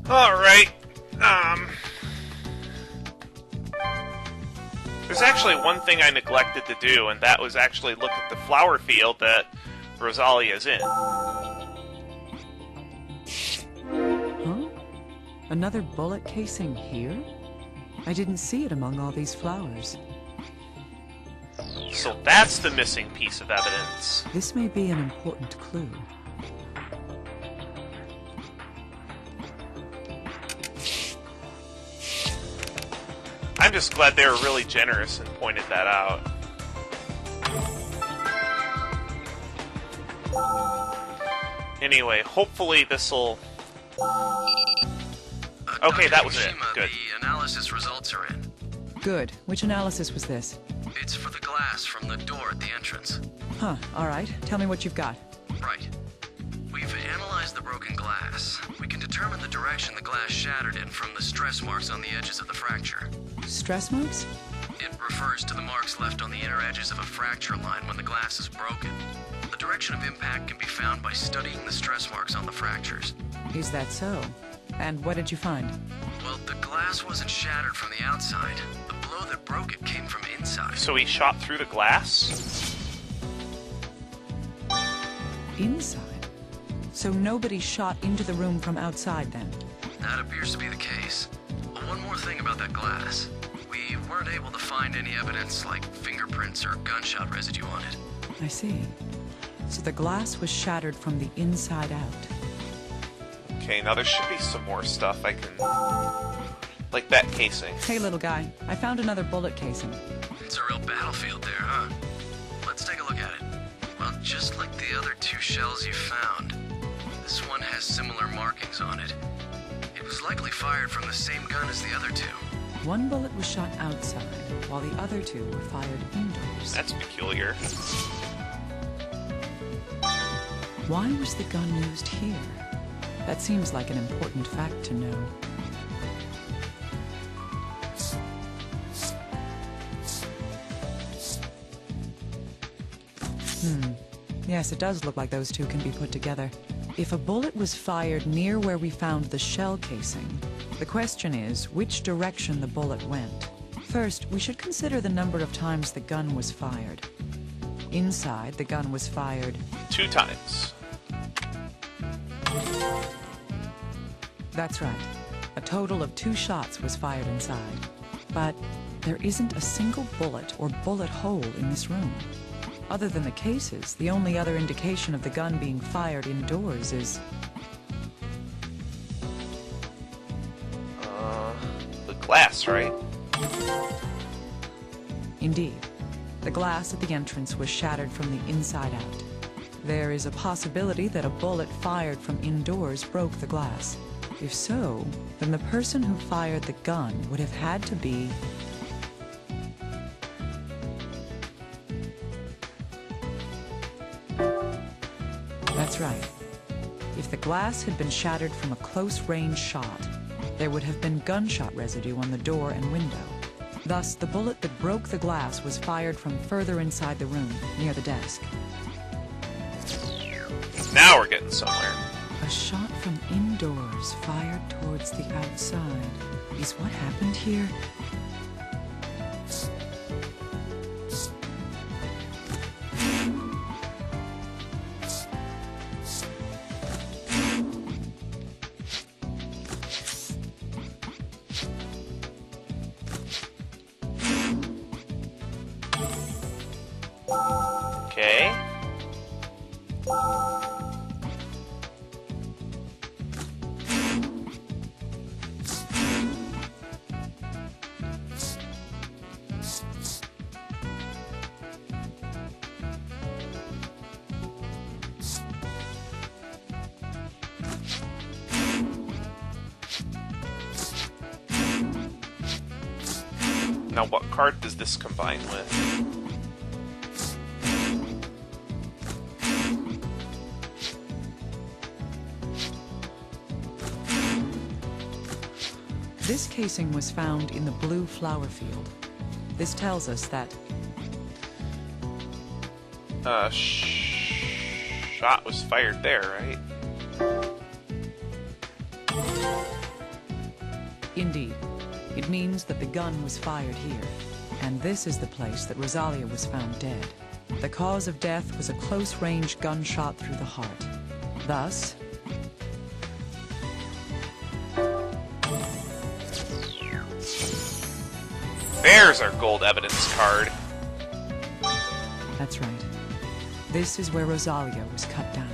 Alright, there's actually one thing I neglected to do, and that was actually look at the flower field that Rosalia's in. Huh? Another bullet casing here? I didn't see it among all these flowers. So that's the missing piece of evidence. This may be an important clue. I'm just glad they were really generous and pointed that out. Anyway, hopefully this'll... Okay, that was it. Good. The analysis results are in. Good. Which analysis was this? It's for the glass from the door at the entrance. Huh, alright. Tell me what you've got. Right. We've analyzed the broken glass. We can determine the direction the glass shattered in from the stress marks on the edges of the fracture. Stress marks? It refers to the marks left on the inner edges of a fracture line when the glass is broken. The direction of impact can be found by studying the stress marks on the fractures. Is that so? And what did you find? Well, the glass wasn't shattered from the outside. The blow that broke it came from inside. So he shot through the glass? Inside? So nobody shot into the room from outside then? That appears to be the case. But one more thing about that glass. We weren't able to find any evidence like fingerprints or gunshot residue on it. I see. So the glass was shattered from the inside out. Okay, now there should be some more stuff I can... Like that casing. Hey, little guy. I found another bullet casing. It's a real battlefield there, huh? Let's take a look at it. Well, just like the other two shells you found, this one has similar markings on it. It was likely fired from the same gun as the other two. One bullet was shot outside, while the other two were fired indoors. That's peculiar. Why was the gun used here? That seems like an important fact to know. Yes, it does look like those two can be put together. If a bullet was fired near where we found the shell casing, the question is which direction the bullet went. First, we should consider the number of times the gun was fired. Inside, the gun was fired 2 times. That's right. A total of 2 shots was fired inside. But there isn't a single bullet or bullet hole in this room. Other than the cases, the only other indication of the gun being fired indoors is... The glass, right? Indeed. The glass at the entrance was shattered from the inside out. There is a possibility that a bullet fired from indoors broke the glass. If so, then the person who fired the gun would have had to be... That's right. If the glass had been shattered from a close-range shot, there would have been gunshot residue on the door and window. Thus, the bullet that broke the glass was fired from further inside the room, near the desk. Now we're getting somewhere. A shot from indoors fired towards the outside. Is what happened here? Okay. Now what card does this combine with? This casing was found in the blue flower field. This tells us that... Shot was fired there, right? Indeed. It means that the gun was fired here. And this is the place that Rosalia was found dead. The cause of death was a close-range gunshot through the heart. Thus, There's our gold evidence card. that's right. This is where Rosalia was cut down.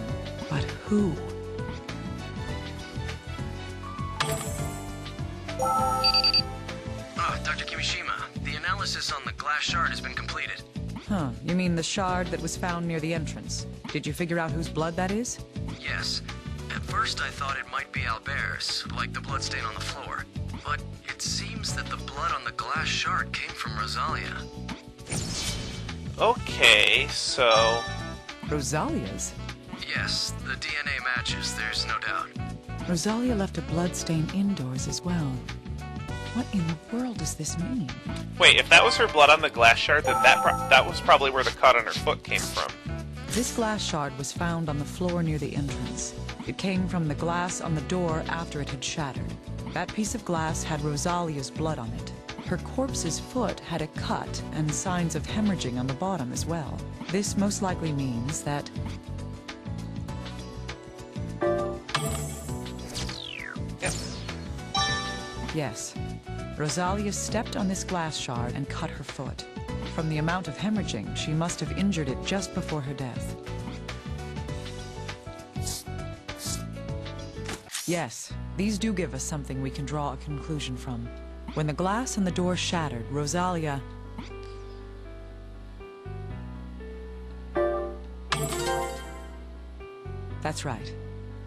But who? Dr. Kimishima, the analysis on the glass shard has been completed. Huh, you mean the shard that was found near the entrance? Did you figure out whose blood that is? Yes. At first I thought it might be Albert's, like the bloodstain on the floor. But it seems that the blood on the glass shard came from Rosalia. Okay, so... Rosalia's? Yes, the DNA matches, there's no doubt. Rosalia left a bloodstain indoors as well. What in the world does this mean? Wait, if that was her blood on the glass shard, then that was probably where the cut on her foot came from. This glass shard was found on the floor near the entrance. It came from the glass on the door after it had shattered. That piece of glass had Rosalia's blood on it. Her corpse's foot had a cut and signs of hemorrhaging on the bottom as well. This most likely means that... Yes. Rosalia stepped on this glass shard and cut her foot. From the amount of hemorrhaging, she must have injured it just before her death. Yes, these do give us something we can draw a conclusion from. When the glass on the door shattered, Rosalia... That's right.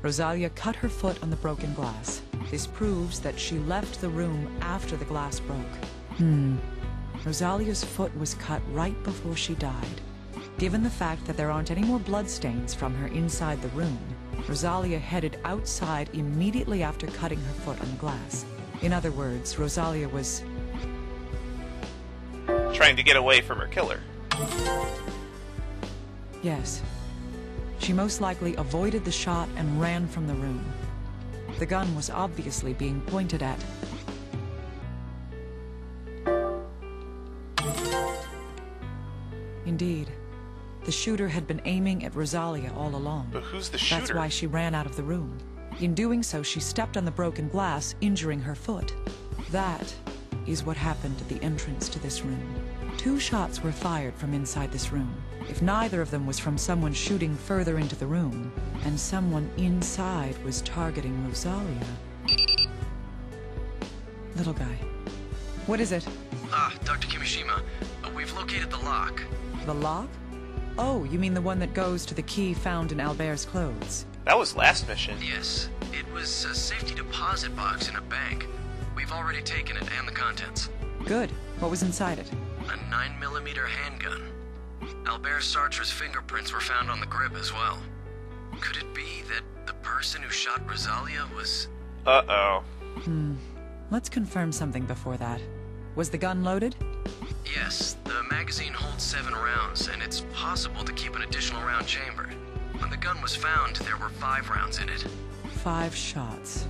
Rosalia cut her foot on the broken glass. This proves that she left the room after the glass broke. Rosalia's foot was cut right before she died. Given the fact that there aren't any more bloodstains from her inside the room, Rosalia headed outside immediately after cutting her foot on the glass. In other words, Rosalia was... Trying to get away from her killer. Yes. She most likely avoided the shot and ran from the room. The gun was obviously being pointed at... Indeed. The shooter had been aiming at Rosalia all along. But who's the shooter? That's why she ran out of the room. In doing so, she stepped on the broken glass, injuring her foot. That is what happened at the entrance to this room. 2 shots were fired from inside this room. If neither of them was from someone shooting further into the room, and someone inside was targeting Rosalia... Little guy. What is it? Dr. Kimishima, we've located the lock. The lock? Oh, you mean the one that goes to the key found in Albert's clothes? That was last mission. Yes, it was a safety deposit box in a bank. We've already taken it and the contents. Good. What was inside it? A 9mm handgun. Albert Sartre's fingerprints were found on the grip as well. Could it be that the person who shot Rosalia was... Uh-oh. Let's confirm something before that. Was the gun loaded? Yes, the magazine holds 7 rounds, and it's possible to keep an additional round chambered. When the gun was found, there were 5 rounds in it. 5 shots.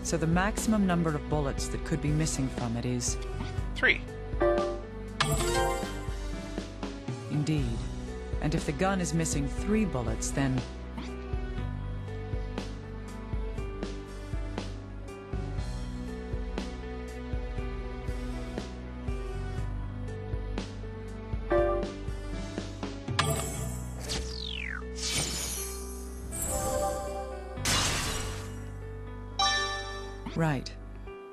So the maximum number of bullets that could be missing from it is... 3. Indeed. And if the gun is missing 3 bullets, then... Right.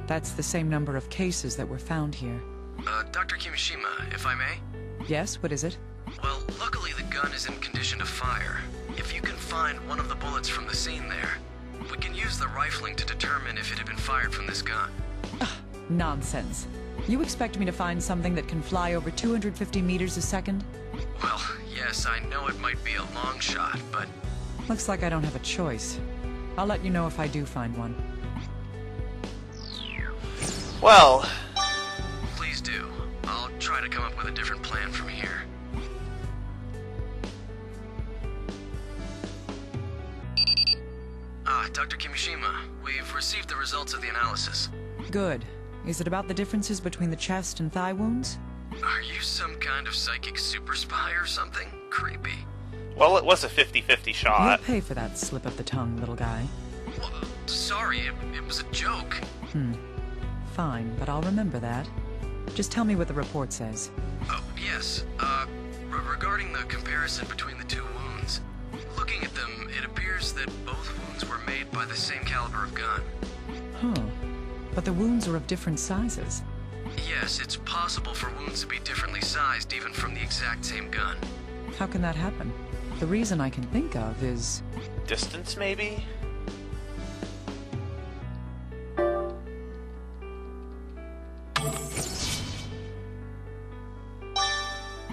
That's the same number of cases that were found here. Dr. Kimishima, if I may? Yes, what is it? Well, luckily the gun is in condition to fire. If you can find one of the bullets from the scene there, we can use the rifling to determine if it had been fired from this gun. Nonsense. You expect me to find something that can fly over 250 meters a second? Well, yes, I know it might be a long shot, but... Looks like I don't have a choice. I'll let you know if I do find one. Well... Please do. I'll try to come up with a different plan from here. Dr. Kimishima, we've received the results of the analysis. Good. Is it about the differences between the chest and thigh wounds? Are you some kind of psychic super spy or something? Creepy. Well, it was a 50-50 You'll shot. pay for that slip of the tongue, little guy. Well, sorry, it was a joke. Fine, but I'll remember that. Just tell me what the report says. Oh, yes. Regarding the comparison between the two wounds, looking at them, it appears that both wounds were made by the same caliber of gun. Huh. But the wounds are of different sizes. Yes, it's possible for wounds to be differently sized even from the exact same gun. How can that happen? The reason I can think of is... Distance, maybe?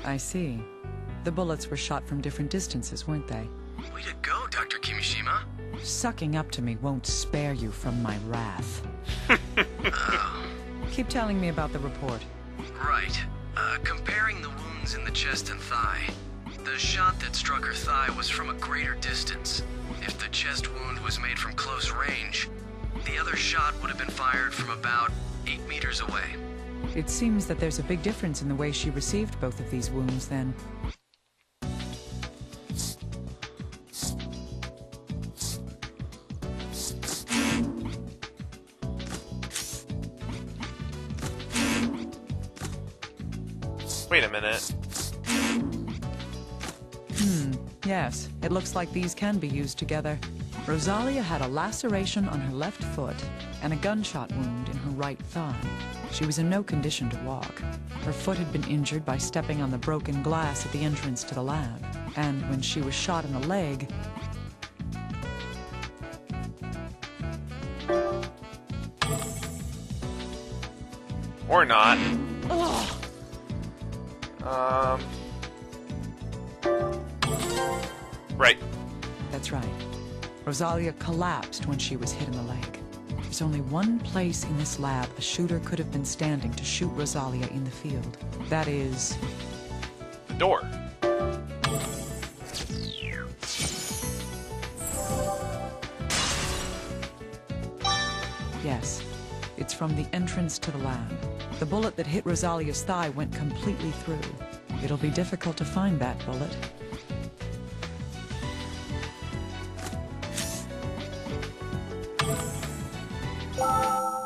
I see. The bullets were shot from different distances, weren't they? Way to go, Dr. Kimishima. Sucking up to me won't spare you from my wrath. Keep telling me about the report. Right. Comparing the wounds in the chest and thigh. The shot that struck her thigh was from a greater distance. If the chest wound was made from close range, the other shot would have been fired from about 8 meters away. It seems that there's a big difference in the way she received both of these wounds, then. Wait a minute. Yes, it looks like these can be used together. Rosalia had a laceration on her left foot and a gunshot wound in her right thigh. She was in no condition to walk. Her foot had been injured by stepping on the broken glass at the entrance to the lab. And when she was shot in the leg... Or not. Ugh! Right. That's right. Rosalia collapsed when she was hit in the leg. There's only one place in this lab a shooter could have been standing to shoot Rosalia in the field. That is... The door. Yes. It's from the entrance to the lab. The bullet that hit Rosalia's thigh went completely through. It'll be difficult to find that bullet.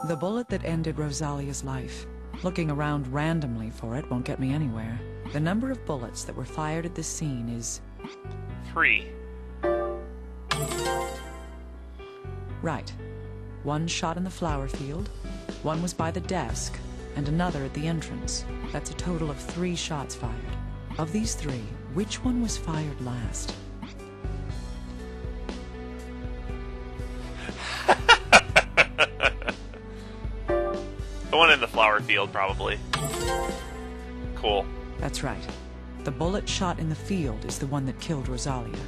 The bullet that ended Rosalia's life. Looking around randomly for it won't get me anywhere. The number of bullets that were fired at this scene is... 3. Right. One shot in the flower field, one was by the desk, and another at the entrance. That's a total of 3 shots fired. Of these 3, which one was fired last? The one in the flower field, probably. Cool. That's right. The bullet shot in the field is the one that killed Rosalia.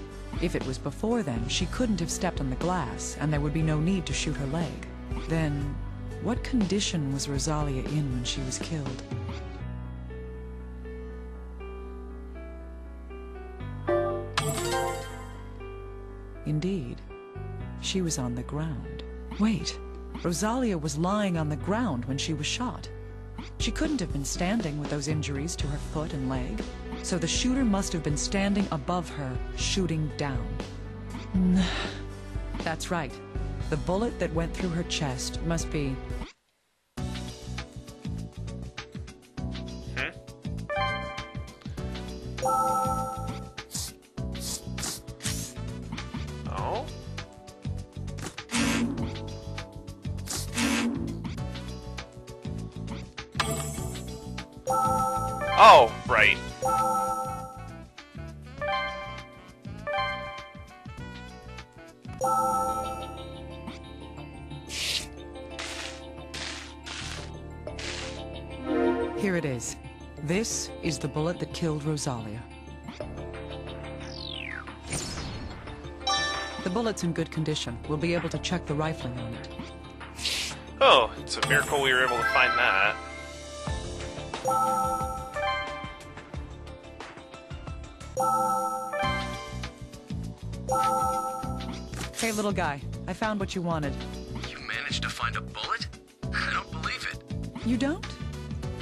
If it was before then, she couldn't have stepped on the glass, and there would be no need to shoot her leg. Then, what condition was Rosalia in when she was killed? Indeed, she was on the ground. Wait, Rosalia was lying on the ground when she was shot. She couldn't have been standing with those injuries to her foot and leg, so the shooter must have been standing above her, shooting down. That's right. The bullet that went through her chest must be... Oh? Oh, right. Here it is. This is the bullet that killed Rosalia. The bullet's in good condition. We'll be able to check the rifling on it. Oh, it's a miracle we were able to find that. Hey, little guy. I found what you wanted. You managed to find a bullet? I don't You don't?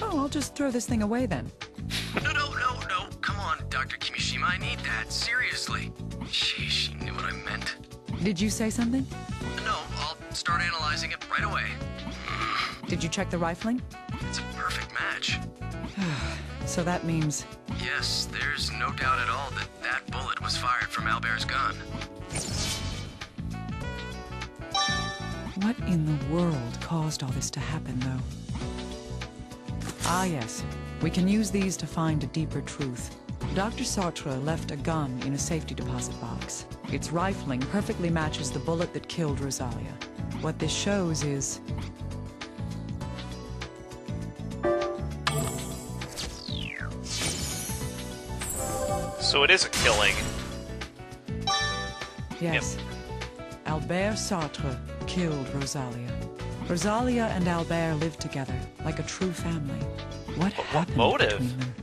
Oh, I'll just throw this thing away then. No. Come on, Dr. Kimishima, I need that. Seriously. Sheesh, she knew what I meant. Did you say something? No, I'll start analyzing it right away. Did you check the rifling? It's a perfect match. So that means... Yes, there's no doubt at all that that bullet was fired from Albert's gun. What in the world caused all this to happen, though? Ah, yes. We can use these to find a deeper truth. Dr. Sartre left a gun in a safety deposit box. Its rifling perfectly matches the bullet that killed Rosalia. What this shows is... So it is a killing. Yes. Albert Sartre killed Rosalia. Rosalia and Albert lived together, like a true family. What happened motive? between them?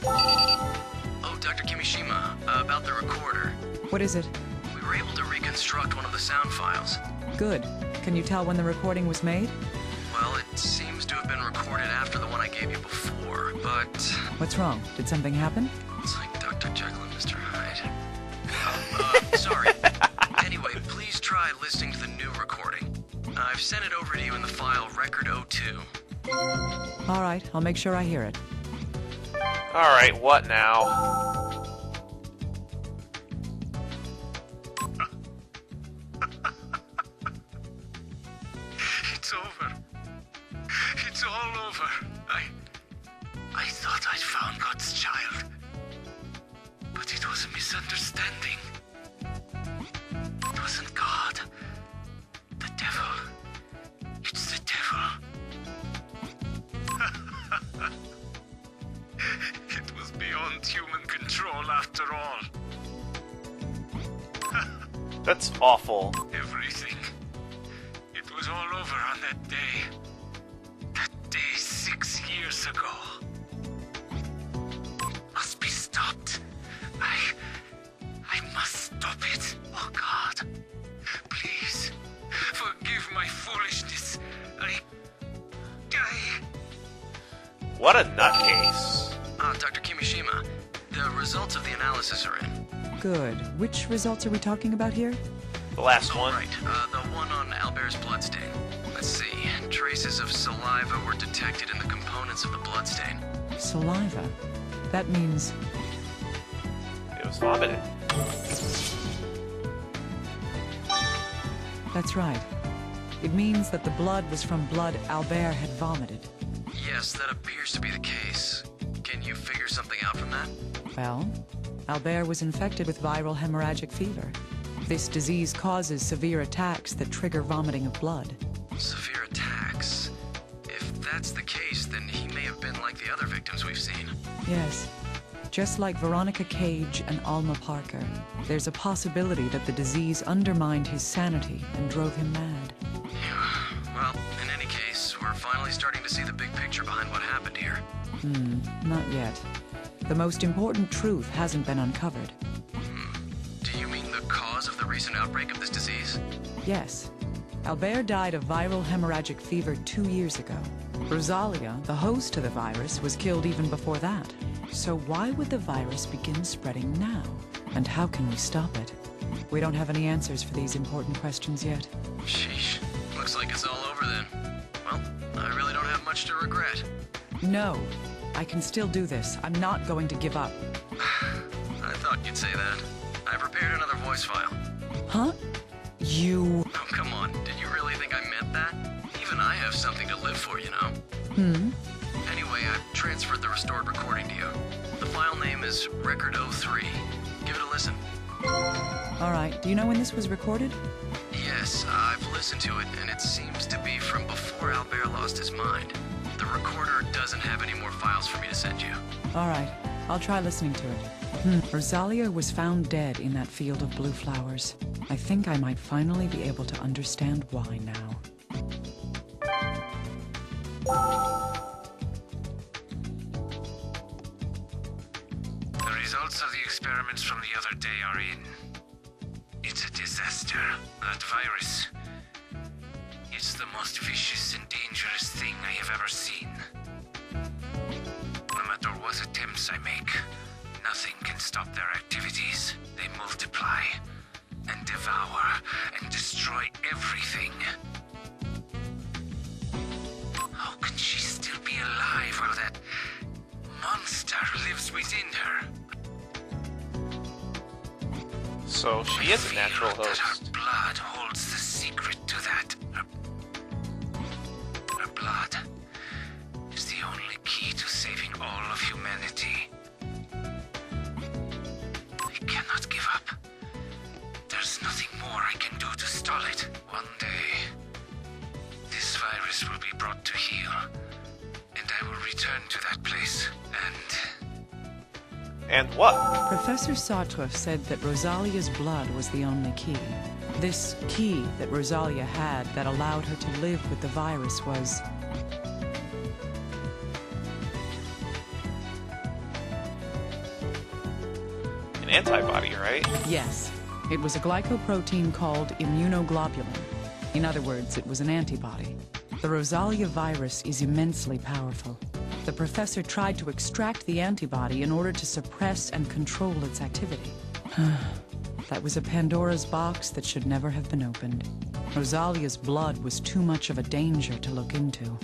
Oh, Dr. Kimishima, about the recorder. What is it? We were able to reconstruct one of the sound files. Good. Can you tell when the recording was made? Well, it seems to have been recorded after the one I gave you before, but... What's wrong? Did something happen? It's like Dr. Jekyll and Mr. Hyde. Sorry. Anyway, please try listening to the new recording. I've sent it over to you in the file Record 02. All right, I'll make sure I hear it. Alright, what now? It's over. It's all over. I thought I'd found God's child. But it was a misunderstanding. It wasn't God. The devil. It's the devil. It was beyond human control after all. That's awful. Everything. It was all over on that day. That day 6 years ago. It must be stopped. I must stop it. Oh God. Please. Forgive my foolishness. What a nutcase. Dr. Kimishima, the results of the analysis are in. Good. Which results are we talking about here? The last one. Right, the one on Albert's bloodstain. Let's see. Traces of saliva were detected in the components of the bloodstain. Saliva. That means... It was vomited. That's right. It means that the blood was from blood Albert had vomited. Yes, that appears to be the case. Can you figure something out from that? Well, Albert was infected with viral hemorrhagic fever. This disease causes severe attacks that trigger vomiting of blood. Severe attacks? If that's the case, then he may have been like the other victims we've seen. Yes. Just like Veronica Cage and Alma Parker, there's a possibility that the disease undermined his sanity and drove him mad. Well, in any case, we're finally starting to see the big picture behind what happened here. Not yet. The most important truth hasn't been uncovered. Do you mean the cause of the recent outbreak of this disease? Yes. Albert died of viral hemorrhagic fever 2 years ago. Rosalia, the host to the virus, was killed even before that. So why would the virus begin spreading now? And how can we stop it? We don't have any answers for these important questions yet. Sheesh. Looks like it's all over then. Well, I really don't have much to regret. No. I can still do this. I'm not going to give up. I thought you'd say that. I prepared another voice file. Huh? You... Oh, come on. Did you really think I meant that? Even I have something to live for, you know? Anyway, I've transferred the restored recording to you. The file name is Record 03. Give it a listen. All right. Do you know when this was recorded? Yes, I've listened to it, and it seems to be from before Albert lost his mind. The recorder doesn't have any more files for me to send you. All right. I'll try listening to it. Rosalia was found dead in that field of blue flowers. I think I might finally be able to understand why now. The results of the experiments from the other day are in. It's a disaster. That virus. It's the most vicious and dangerous thing I have ever seen. No matter what attempts I make, nothing can stop their activities. They multiply and devour and destroy everything. How can she still be alive while that monster lives within her? So she is a natural I feel that her host. blood holds the secret to that. Her blood is the only key to saving all of humanity. I cannot give up. There's nothing more I can do to stall it. One day, this virus will be brought to heel, and I will return to that place, And what? Professor Sartre said that Rosalia's blood was the only key. This key that Rosalia had that allowed her to live with the virus was... An antibody, right? Yes. It was a glycoprotein called immunoglobulin. In other words, it was an antibody. The Rosalia virus is immensely powerful. The professor tried to extract the antibody in order to suppress and control its activity. That was a Pandora's box that should never have been opened. Rosalia's blood was too much of a danger to look into.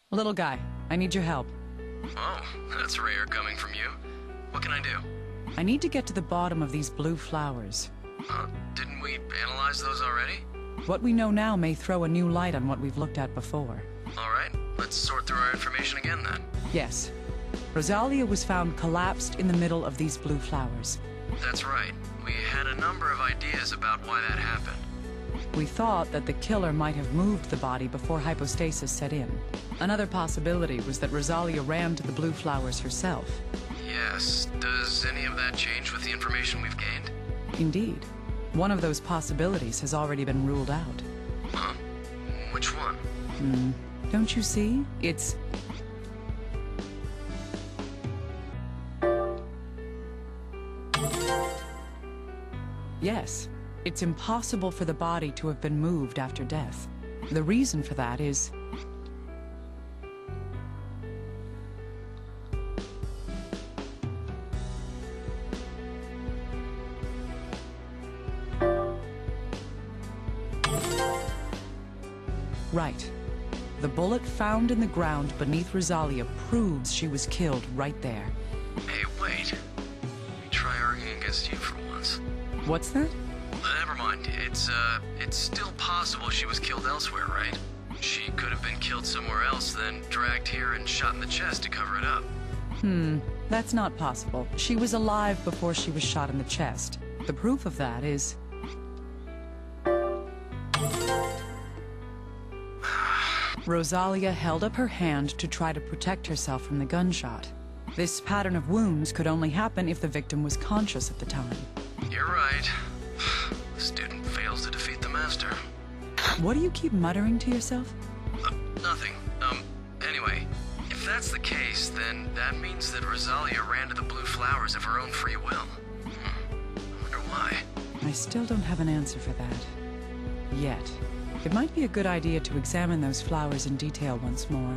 Little guy, I need your help. Oh, that's rare coming from you. What can I do? I need to get to the bottom of these blue flowers. Didn't we analyze those already? What we know now may throw a new light on what we've looked at before. All right, let's sort through our information again then. Yes. Rosalia was found collapsed in the middle of these blue flowers. That's right. We had a number of ideas about why that happened. We thought that the killer might have moved the body before hypostasis set in. Another possibility was that Rosalia ran to the blue flowers herself. Yes. Does any of that change with the information we've gained? Indeed. One of those possibilities has already been ruled out. Huh? Which one? Don't you see? It's... Yes. It's impossible for the body to have been moved after death. The reason for that is... Right. The bullet found in the ground beneath Rosalia proves she was killed right there. Hey, wait. Let me try arguing against you for once. What's that? Never mind. It's still possible she was killed elsewhere, right? She could have been killed somewhere else, then dragged here and shot in the chest to cover it up. That's not possible. She was alive before she was shot in the chest. The proof of that is... Rosalia held up her hand to try to protect herself from the gunshot. This pattern of wounds could only happen if the victim was conscious at the time. You're right. The student fails to defeat the master. What do you keep muttering to yourself? Nothing. Anyway, if that's the case, then that means that Rosalia ran to the blue flowers of her own free will. I wonder why. I still don't have an answer for that. Yet. It might be a good idea to examine those flowers in detail once more.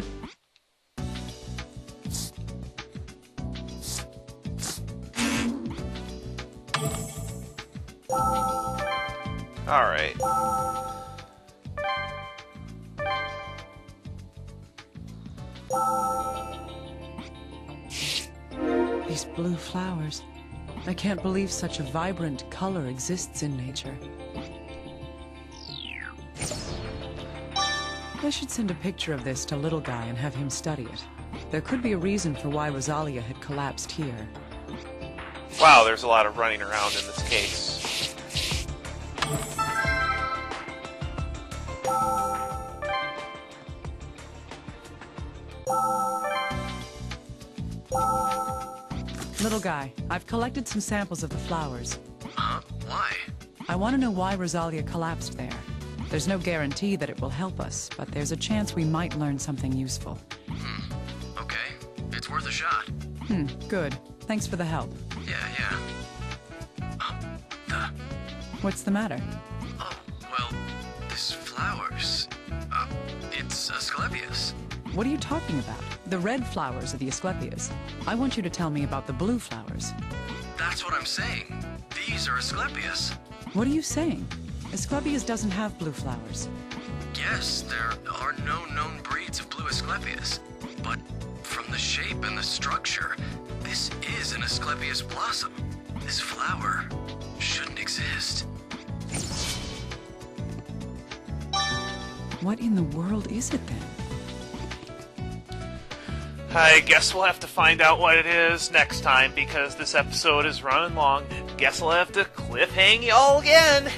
All right. These blue flowers. I can't believe such a vibrant color exists in nature. I should send a picture of this to Little Guy and have him study it. There could be a reason for why Rosalia had collapsed here. Wow, there's a lot of running around in this case. Little Guy, I've collected some samples of the flowers. Huh? Why? I want to know why Rosalia collapsed there. There's no guarantee that it will help us, but there's a chance we might learn something useful. Okay. It's worth a shot. Good. Thanks for the help. Yeah. What's the matter? Oh, well, this flowers. It's Asclepius. What are you talking about? The red flowers are the Asclepias. I want you to tell me about the blue flowers. That's what I'm saying. These are Asclepius. What are you saying? Asclepias doesn't have blue flowers. Yes, there are no known breeds of blue Asclepias. But from the shape and the structure, this is an Asclepias blossom. This flower shouldn't exist. What in the world is it then? I guess we'll have to find out what it is next time, because this episode is running long. Guess I'll have to cliffhang y'all again.